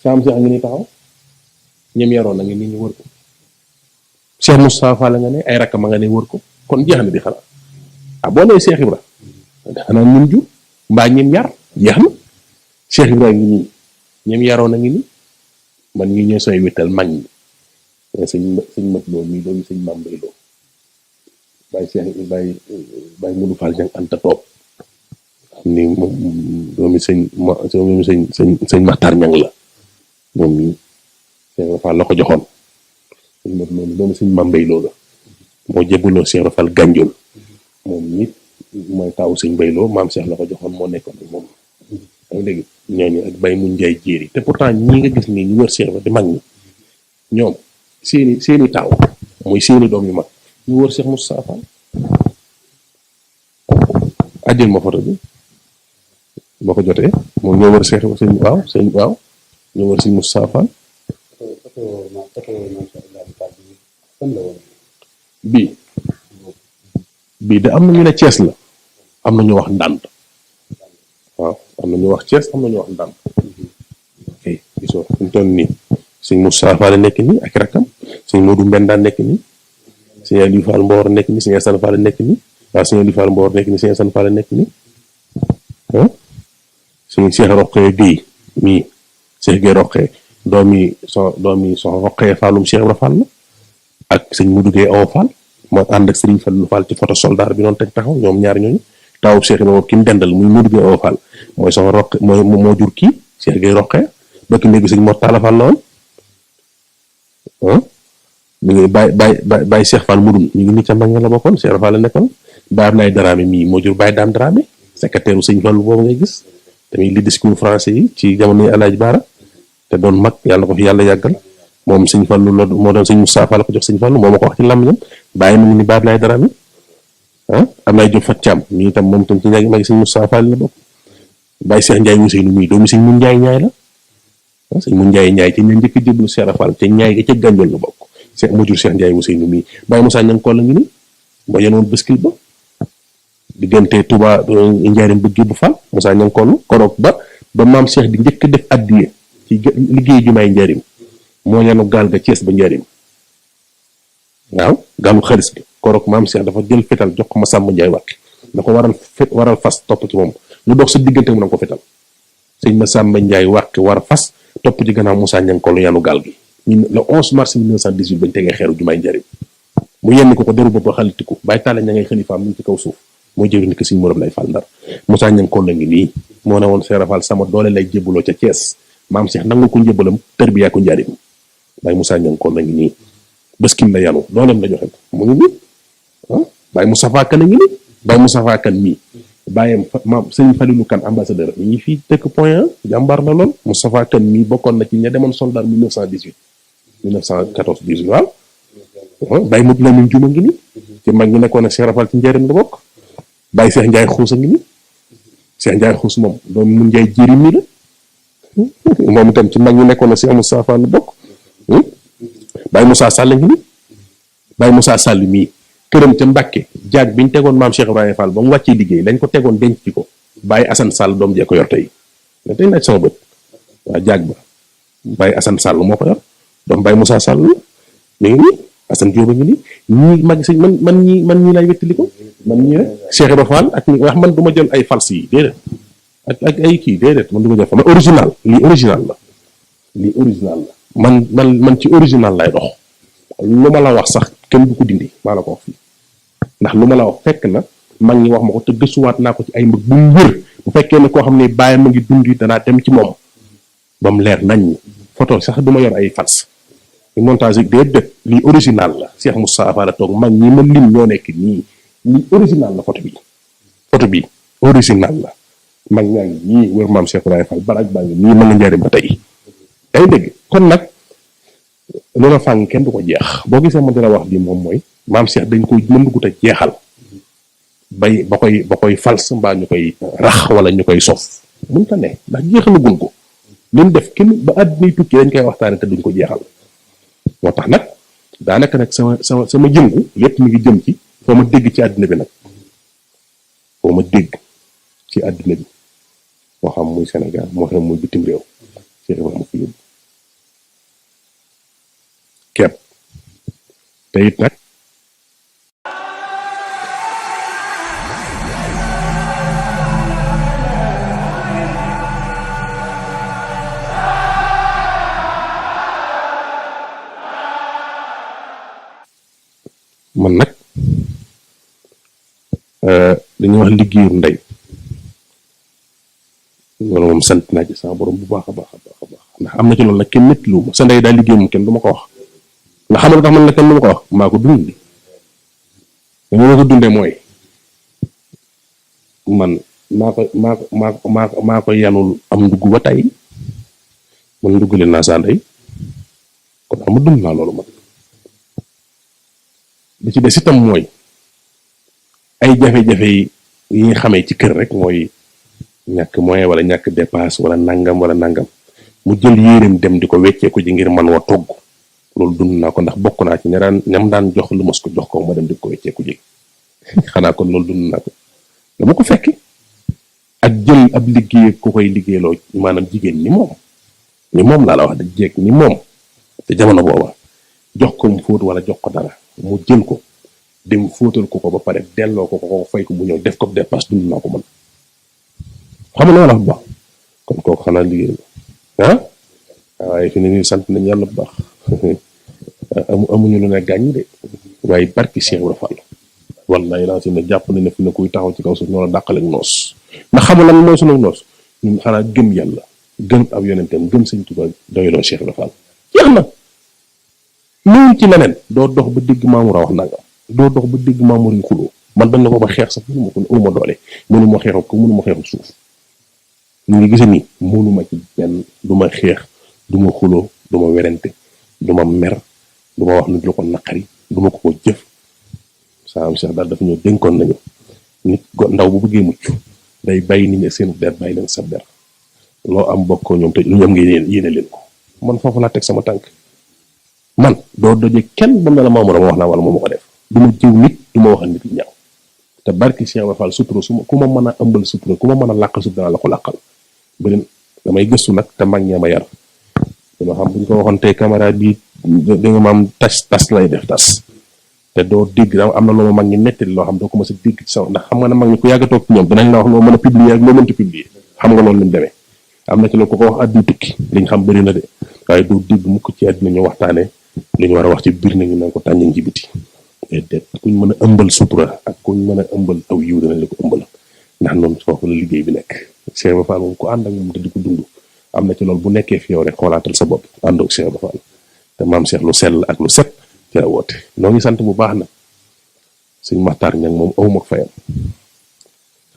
saam Cheikh ngi ni taxaw ñem yaroon na ngi nii ñu wër ko Cheikh Moussa Fall nga ne ay rakkam nga ne wër ko kon jeex na di xalaat boo nee Cheikh Ibra xanaa ñun jur mbaa ñim yar jeex na Cheikh Ibra ngi nii ñim yaroon a ngi nii man ñi ñoo sooy wétal mag ñi sëñ mat loo mii doomi sëñ Mame Mbaye Lo bàyyi Cheikh bàyyi Modou Fall Dieng Anta Toop xam ni moom doomi sëñ Maxtar Ñang la moom mii Cheikh Ibra Fall la ko joxoon sëñ mat loolu doomi sëñ Mame Mbaye Lo la moo jébbaloo Cheikh Ibra Fall Gànjool moom nit mooy taawu sëñ Mbaye Lo maam Cheikh la ko joxoon moo nekkoon ak moom danga dégg ñooñu ak bay mu njaay jéeri te pourtant ñi nga gis nii ñu wër Cheikh Ibra di mag ñi ñoom seeni taaw mooy seeni doom yu mag ñu wër Cheikh Moussa Fall àjjil ma photo bi boo ko jotee moom ñoo wër Cheikh sëñ waaw ñoo wër sëñ Moussa Fall bii de am na ñu ne Thiès la am na ñu wax Ndande waaw am na ñu wax Thiès am na ñu wax Ndande ok gisoo fi mu toll nii sëñ Moussa Fall nekk nii ak rakkam sëñ Modou Mbenda nekk nii sëñ Aliou Fall Mbor nekk nii sëñ Assane Fall nekk nii waaw sëñ Aliou Fall Mbor nekk nii sëñ Assane Fall nekk nii ah sëñ Cheikh Roqee Guèye mii Cheikh Guèye Roqee doomi so Roqee Fallum Cheikh Ibra Fall la ak sëñ Modou Guèye Awa Fall moo ànd ak Serigne Fallou Fall ci photo soldat bi noonu teg taxaw ñoom ñaar ñooñu taawu Cheikh Ibra ki mu dendal muy Modou Guèye Awa Fall mooy soxna Roqee moo jur kii Cheikh Guèye Roqee bokk néegi sëñ Mor Talla Fall la woon mi ngi bàyyi Cheikh Fall Moudoum ñu ngi nii ca mag la bokkoon Cheikh Fall la nekkoon Baye Ablaye Dramé mii moo jur Baye Dame Dramé secrétaire u sëñ Fallu boobu ngay gis tamit li discours français yi ci jamono Alaaji Baara te doon mag yàlla ko fi yàlla yàggal moom sëñ Fallu la moo doon sëñ Moussa Fall la ko jox sëñ Fallu moo ma ko wax ci làmmiñam bàyyi mu ngi ni Baye Ablaye Dramé Ablaye Diop Fat Thiam mii tam moom tam ci ñaagi magi sëñ Moussa Fall la bokk Baye Cheikh Ndiaye Ousseynou mii doomu sëñ Mun Ndiaye ñaay la sëñ Mun Ndiaye ñaay ci ñu njëkk jéblu Cheikh Fall ca ñaay ga ca Gànjool la bokk Cheikh moo jur Cheikh Ndiaye Ousseynou mii Baye Moussa ñang ko la ngi ni moo yenoon bëskil ba diggante Touba Njaarim bëgg bu Fall Moussa ñang kollu koroog ba maam Cheikh di njëkk def addiye ci liggéey jumaay Njaarim moo yenu gaal ga Thiès ba Njaarim waaw gaalu xaalis bi koroog maam Cheikh dafa jël fetal jox ko ma sàmm Njaay wàkki da ko waral fas topp ci moom lu dox sa diggante mu na ko fetal sëñ ma sàmm Njaay wàkki war a fas topp ci gannaaw Moussa ñang kollu yenu gaal gi le 11 mars 1918 bañ tegee xeeru jumaay Njaarim mu yenn ko deru bopp xalitiku bàyyi taala ña ngay xalifaam ñu ci kaw suuf mooy jëwriñ ko sëñ Morom lay Fall Ndar Moussa ñang kollu ngi nii moo ne woon Cheikh Fall sama doole lay jébbaloo ca Thiès maam Cheikh nangul ko njëbalam tërbiyaa ko Njaarim Baye Moussa ñang kollu ngi nii bëskim la yanu dooleem la joxe mu ngi nii Baye Moustapha Kane ngi nii Baye Moustapha Kane mii bàyyam maam sëñ Falilou Kane ambassadeur mi ngi fii dëkk Point 1 jàmbaar la lool. Moustapha Kane mii bokkoon na ci ña demoon soldat 1918 1914 18 waaw. Baye Modou Lamine Diouma ngi nii ci mag ñi nekkoon ak Cheikh Rafal ci njëriñ la bokk. Baye Cheikh Ndiaye Xuus a ngi nii Cheikh Ndiaye Xuus moom doon mun Ndiaye jëri mii la moom itam ci mag ñi nekkoon ak Cheikh Moussa Fall la bokk. Baye Moussa Sall ngi nii Baye Moussa Sall mii këram ca Mbàkke jaag bi ñu tegoon maam Cheikh Ibrahima Fall ba mu wàccee liggéey lañ ko tegoon denc ci ko Baye Assane Sall doom jee ko yor tey nga tey naaj sama bët waa jaag ba Baye Assane Sall moo ko yor doom Baye Moussa Sall mi ngi nii Assane Diop a ngi nii ñii mag sëñ man ñii laay wettali ko man ñii rek Cheikh Ibrahima Fall ak ñi wax man du ma jël ay fals yi déedéet ak ay kii déedéet man du ma jël fa man original lii original la man ci original lay dox lu ma la wax sax kenn du ko dindi maa la ko wax fii ndax lu ma la wax fekk na mag ñi wax ma ko te gëstuwaat naa ko ci ay mbëg bu mu wér bu fekkee ne koo xam ne bàyyi ma ngi dund danaa dem ci moom ba mu leer nañ ñi photo sax du ma yor ay fals montage yi déedéet lii original la Cheikh Moussa Fall toog mag ñi ma lim ñoo nekk nii lii original la photo bi original la mag ñaa ngi nii wër maam Cheikh Ibrahima Fall baraag baa ngi nii ma nga njëriñ ba tey day dégg kon nag loolu fàng kenn du ko jeex boo gisee ma dina wax lii moom mooy maam Cheikh dañ koy mën dugut a jeexal ba koy fals mbaa ñu koy rax wala ñu koy sof mun ta ne ndax jeexalagun ko liñ def kenn ba àddinay tukki dañ koy waxtaane te duñ ko jeexal moo tax nag daanaka nag sama jëngu lépp mi ngi jëm ci foo ma dégg ci àddina bi nag foo ma dégg ci àddina bi moo xam muy Sénégal moo xam muy bitim réew Cheikh Ibrahima fi yóbbu kepp te it nag man nag dañuy wax liggéeyu ndey loolu moom sant naa ci sama borom bu baax a baax ndax am na ci loolu nag kenn nit lu ma sa ndey daal liggéey moom kenn du ma ko wax nga xamal tax man la kenn du ma ko wax maa ko dund dama ko dundee mooy man maa ko yanul am ndugg ba tey man nduggalee naa saa ndey kon xam nga dund naa loolu man li ci des itam mooy ay jafe-jafe yi ñu xamee ci kër rek mooy ñàkk moyen wala ñàkk dépasse wala nangam mu jël yéreem dem di ko wecceeku ji ngir man wa togg loolu dund naa ko ndax bokk naa ci ñam daan jox lu mos ko jox ko ma dem di ko wecceeku ji xanaa kon loolu dund naa ko dama ko fekk ak jël ab liggéey ku koy liggéeyloo maanaam jigéen ni moom laa la wax da jeeg ni moom te jamono booba jox ko mu fóot wala jox ko dara mu jël ko dem fóotal ko ba pare delloo ko fay ko bu ñëw def ko dépasse dund naa ko man xam nga la bu baax kon kooku xanaa liggéey la waaye fi ne nii sant nañ yàlla bu baax amuñu lu ne gàññi de waaye barki Cheikh Ibrahima Fall wallahi laa si ne jàpp nañ ne fi ne kuy taxaw ci kaw suuf ñoo la dàqale noos ndax xam nga lan mooy sunu noos ñun xanaa gëm yàlla gëm ab yonentam gëm sëñ Tuubaa doyloo Cheikh Ibrahima Fall jeex na loolu ci leneen doo dox ba dégg Mamour a wax nangam doo dox ba dégg Mamour yi xuloo man bañ na ko ba xeex sax mënu ma ko amuma doole mënu ma xeexu ko mënu ma xeexu suuf ñu ngi gise nii mënu ma ci benn du ma xeex du ma xuloo du ma werante du ma mer du ma wax nit lu ko naqari du ma ko jëf saa am Cheikh daal dafa ñëw dénkoon nañu nit ndaw bu bëggee mucc day bàyyi nit ñi seen der bàyyi leen sa der loo am bokkoo ñoom te lu ñu am nga yéene leen ko man foofu laa teg sama tànk man doo doje kenn ba mel ne Mamour ma wax naa wala moom ma ko def du ma jiw nit du ma wax nit lu ñaaw te barki Cheikh Ibrahima Fall sutura ku ma mën a ëmbal sutura ku ma mën a làqal sutura la ko làqal bëri damay gëstu nag te mag ñee ma yar dama xam bu ñu ko waxoon tey caméra bi da nga maam tas lay def tas te doo dégg am na loo ma mag ñi nettali loo xam doo ko mës a dégg ci saw ndax xam nga ne mag ñi ku yàgg a toog ci ñoom dinañ la wax loo mën a publier ak loo mënta publier xam nga loolu lañ demee am na ci loolu ku ko wax àdduna tukki liñ xam bëri na de waaye doo dégg mukk ci àdduna ñu waxtaane li ñu war a wax ci biir nañu nañ ko tànniñ ci biti déedéet kuñ mën a ëmbal sutura ak kuñ mën a ëmbal aw yiw danañ la ko ëmbal ndax noonu foofu la liggéey bi nekk Cheikh Ibrahima Fall moom ku ànd ak moom te di ko dund am na ci loolu bu nekkee fi yow rek xoolaatal sa bopp àndoog Cheikh Ibrahima Fall te maam Cheikh lu sell ak lu set ci la woote noo ngi sant bu baax nag sëñ Maxtaar Ñang moom awuma fayam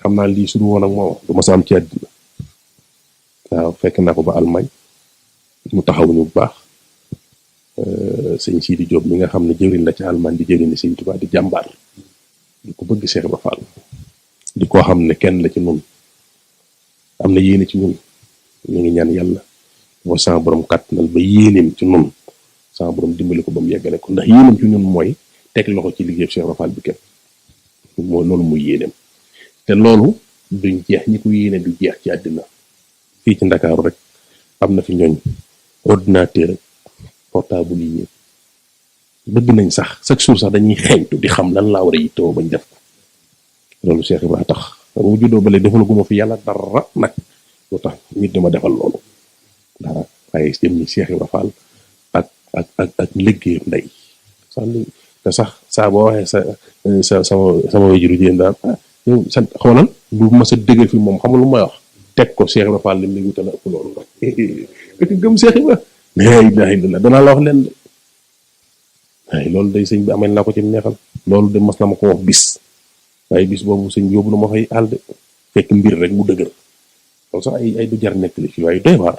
xam naa lii suñu woon ak moom du ma sa am ci àddina waaw fekk naa ko ba Allemagne mu taxawuñu bu baax sëñ Sidi Diop mi nga xam ne jëwriñ la ci Allemagne di jëwriñ sëñ Tuubaa di jàmbaar di ko bëgg Cheikh Ibra Fall di koo xam ne kenn la ci nun am na yéene ci ñun ñu ngi ñaan yàlla moo sama borom kàttanal ba yéeneem ci nun sama borom dimbali ko ba mu yeggale ko ndax yéeneem ci ñun mooy teg loxo ci liggéey Cheikh Ibra Fall bi képp mooy loolu muy yéeneem te loolu duñ jeex ñi ko yéene du jeex ci àddina fii ci Ndakaaru rek am na fi ñooñ ordinateur ak portable yi bëgg nañ sax chaque jour sax dañuy xeeñtu di xam lan laa war a yittewoo bañ def ko loolu Cheikh Ibra tax bu juddoo ba léegi defalaguma fi yàlla dara nag lu tax nit dama defal loolu dara waaye jëm ni Cheikh Ibra Fall ak liggéeyam ndey sax te sax saa boo waxee sama wajuru jigéen daal yow sant xoolal du ma sa dëgg fi moom xam nga lu may wax teg ko Cheikh Ibra Fall lim lay wutal ëpp loolu rek gëm Cheikh Ibra la ilaha illallah danaa la wax leen de waaye loolu day sëñ bi amel naa ko ci neexal loolu de mas na ma ko wax bis waaye bis boobu sëñ bi yóbbu na ma fay àll de fekk mbir rek mu dëgër loolu sax ay du jar nekk li fii waaye doy waar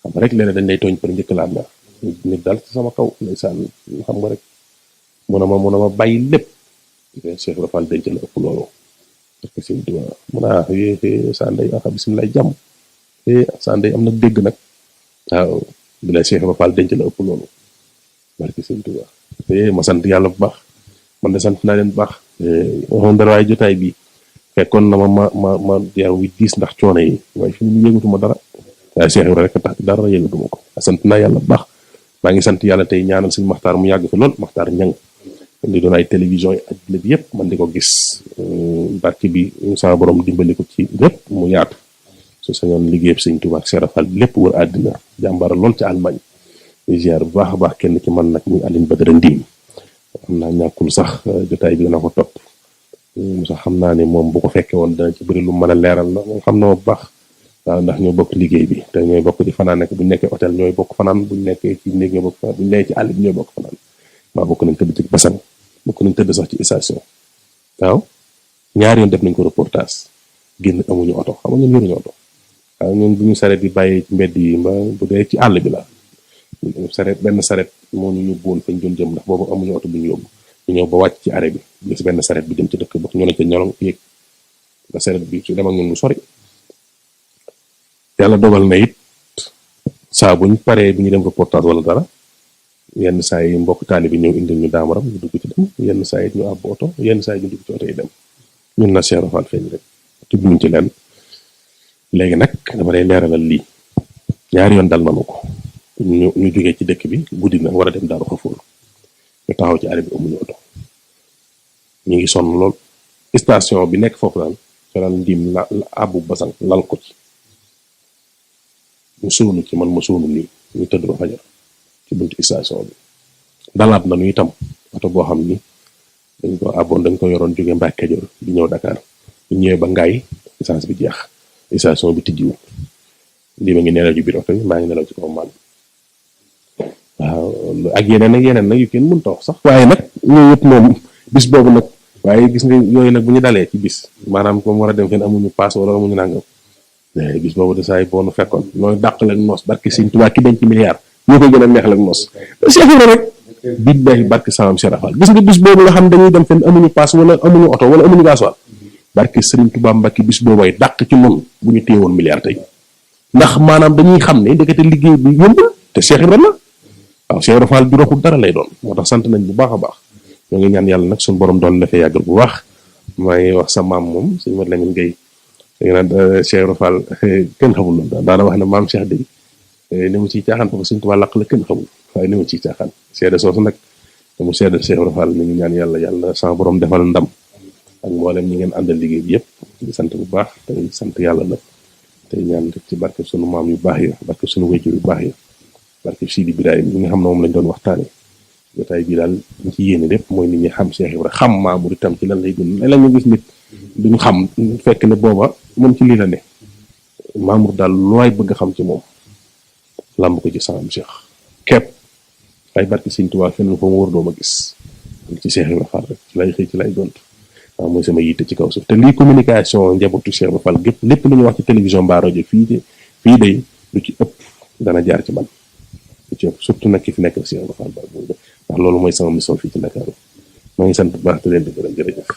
xam rek léeg-léeg dañ lay tooñ par njëkk laa mer nit daal ci sama kaw ndeysaan xam nga rek mun a ma bàyyi lépp Cheikh Ibra Fall denc la ëpp loolu parce que sëñ bi mun a sa ndey bisimilah jàmm sa ndey am na dégg nag waaw bi la Cheikh Ibra Fall denc la ëpp loolu barki sëñ Tuubaa ma sant yàlla bu baax man de sant naa leen bu baax waxoon dara waaye jotaay bi fekkoon na ma yaram wi diis ndax coono yi waaye fi mu yëgatuma dara waaye Cheikh Ibra rek tax dara yëgatuma ko sant naa yàlla bu baax maa ngi sant yàlla tey ñaanal suñu Maxtaar mu yàgg fi lool Maxtaar ñang di doon ay télévision yi àddina bi yëpp man di ko gis barki bi sama borom dimbali ko ci lépp mu yaatu su sañoon liggéeyam sëñ Tuubaa ak Cheikh Ibra Fall lépp wër àddina jàmbaara lool ci Allemagne di ziar bu baax a baax kenn ci man nag muy Aline Badara Ndim xam naa ñàkkul sax jotaay bi dana ko topp sax xam naa ne moom bu ko fekkee woon dana ci bëri lu mën a leeral la moom xam na ma bu baax waaw ndax ñoo bokk liggéey bi te ñooy bokk di fanaan nekk buñ nekkee hôtel ñooy bokk fanaan buñ nekkee ci néeg ñooy bokk fanaan buñ nekkee ci àll bi ñooy bokk fanaan waaw bokk nañ tëdd ci basan bokk nañ tëdd sax ci station waaw ñaari yoon def nañ ko reportage génn amuñu oto xam nga ñun yoruñu oto waaw ñun bu ñu saret bi bàyyee ci mbedd yi mba bu dee ci àll bi la saret benn saret moo ñu yóbbu woon fañ doon jëm ndax boobu amuñu oto bu ñu yóbbu ñu ñëw ba wàcc ci arrêt bi gis benn saret bi jëm ci dëkk ba ñu ne ca ñolong yéeg nga saret bi su dem ak ñun lu sori yàlla dogal na it saa buñ paree bi ñu dem reportage wala dara yenn saa yi mbokk taali bi ñëw indil ñu daamaram ñu dugg ci dem yenn saa yi ñu àbb oto yenn saa yi ñu dugg ci oto yi dem ñun na Cheikh Ibra Fall feeñ rek tudduñ ci leen léegi nag dama lay leeralal lii ñaari yoon dal nanu ko ñu jógee ci dëkk bi guddi na war a dem Daaru Xafoor ñu taxaw ci arrêt bi amuñu oto ñu ngi sonn lool station bi nekk foofu daal feral Ndim la àbbu basang lal ko ci ñu suunu ci man ma suunu nii ñu tëdd ba fajar ci buntu station bi dalaat na nu itam oto boo xam ni dañ ko àbboon dañ ko yoroon jóge Mbàkke Kajoor di ñëw Dakar ñu ñëwee ba Ngaay essence bi jeex station bi tijjiwul lii ma ngi nelaw ci biir oto bi maa ngi nelaw ci kaw man waaw ak yeneen nag yu kenn mënut a wax sax waaye nag ñoo yëpp moom bis boobu nag waaye gis nga yooyu nag bu ñu dalee ci bis maanaam comme war a dem fenn amuñu paas wala amuñu nangam bis boobu de saa yi boo nu fekkoon nooy dàqal ak noos barke Sëñ Tuubaa ki denc milliard ñoo koy gën a neexal ak noos Cheikh Ibra rek billahi barke Samam Cheikh Ibra Fall gis nga bis boobu nga xam dañuy dem fenn amuñu paas wala amuñu oto wala amuñu gasoil barke Sëriñ Tuubaa Mbàkke bis boobu ay dàq ci noonu bu ñu téewoon milliard tey ndax maanaam dañuy xam ne ndekete liggéey bi yombul te Cheikh Ibra la waaw Cheikh Ibra Fall bi doxul dara lay doon moo tax sant nañ bu baax a baax ñoo ngi ñaan yàlla nag suñu borom doon la fee yàggal bu baax maa ngi wax sa maam moom sëñ Mat Lamin Gay da nga naan Cheikh Ibra Fall kenn xamul loolu daana wax ne maam Cheikh day ni mu ciy caaxaan foofu Sëñ Tuubaa làq la kenn xamul waaye ni mu ciy caaxaan seede soosu nag te mu seede Cheikh Ibra Fall mi ngi ñaan yàlla sama borom defal ndam ak mboolem ñi ngeen àndal liggéey bi yëpp di sant bu baax tey sant yàlla nag tey ñaan ci barke sunu maam yu baax ya barke sunu wéjur yu baax ya barke Sidi Ibrahima ñi nga xam ne moom lañ doon waxtaane jotaay bi daal ñu ci yéene lépp mooy nit ñi xam Cheikh Ibra xam Mamour itam ci lan lay dund la ñu gis nit duñu xam fekk ne booba moom ci lii la ne Mamour daal looy bëgg a xam ci moom làmb ko ci Samam Cheikh képp ay barke Sëñ Tuubaa fenn fa mu wër doo ma gis ci Cheikh Ibra Fall rek ci lay xëy ci lay gont waaw mooy sama yitte ci kaw suuf te lii communication njabootu Cheikh Ibra Fall gépp lépp lu ñu wax ci télévision mbaa rajo fii day lu ci ëpp dana jaar ci man lu ci ëpp surtout nag ki fi nekk Cheikh Ibra Fall ndax loolu mooy sama mission fii ci Ndakaaru maa ngi sant bu baax te leen di gërëm jërëjëf